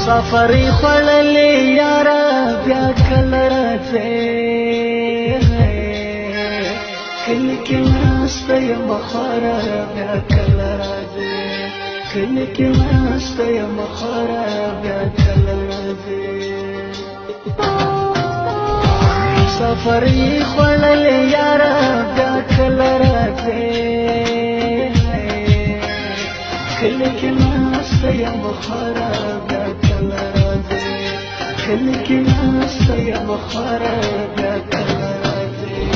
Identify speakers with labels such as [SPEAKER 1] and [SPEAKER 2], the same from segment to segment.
[SPEAKER 1] مسافرې خوړلې یاره بیا کله راځې کله کې ناسته یم خواره بیا کله راځې کله کې ناسته یم خواره بیا کله راځې مسافرې خوړلې یاره بیا کله راځې کله کې ناسته یم خواره بیا کله راځې کله کې ناسته یم خواره بیا کله راځې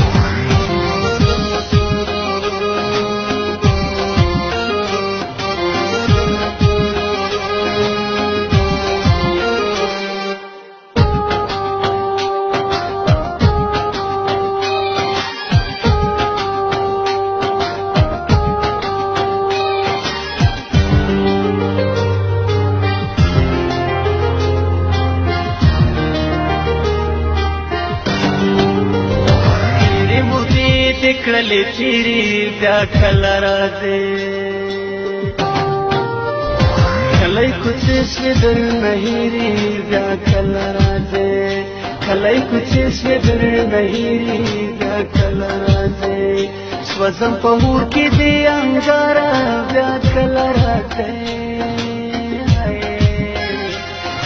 [SPEAKER 1] کړلې تیری بیا کله راځې کله کوڅې سوې درنه هېرې بیا کله راځې کله کوڅې سوې درنه هېرې بیا کله راځې سوځم په اور کې دې انګاره بیا کله راځې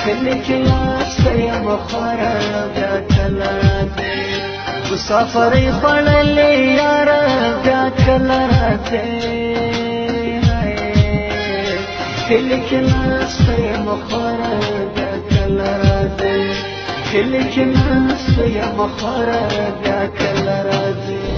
[SPEAKER 1] کله کې ناسته یم خواره بیا کله راځې مسافرې خوړلې یاره بیا کله راځې کله کې ناسته یم خواره بیا کله راځې کله کې ناسته یم خواره بیا کله راځې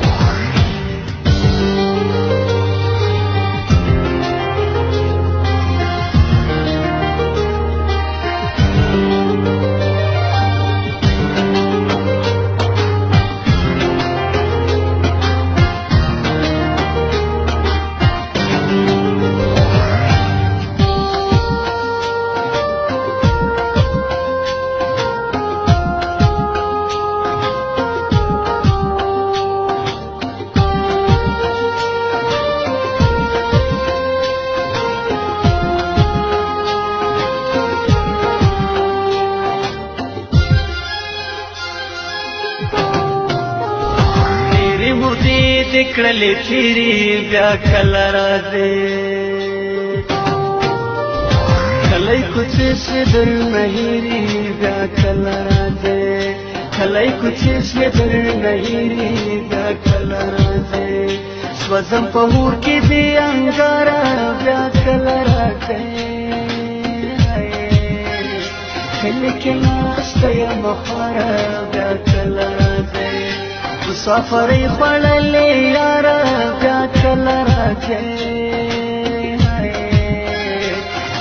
[SPEAKER 1] کړلې تیری بیا کله راځې کله کوڅې سوې درنه هېرې بیا کله راځې کله کوڅې سوې درنه هېرې بیا کله راځې سوځم په اور کې دې انګاره بیا کله راځې کله کې ناسته یم خواره بیا کله راځې مسافرې خوړلې یاره بیا کله راځې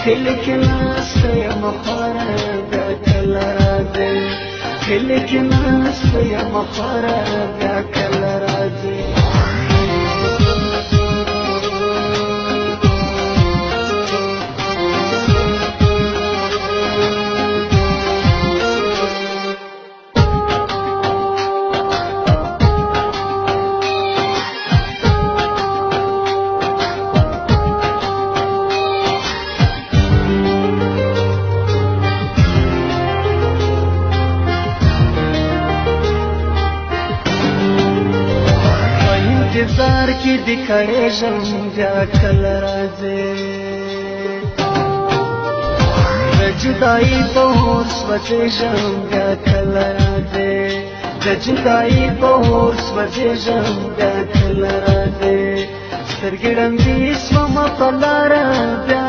[SPEAKER 1] کله کې ناسته یم خواره بیا کله راځې کله کې ناسته یم خواره بیا کله راځې انتظار کې دې کړېږم بیا کله راځې د جدایي په اور سوځېږم بیا کله راځې د جدایي په اور سوځېږم بیا کله راځې سترګې ړندې سومه په لاره بیا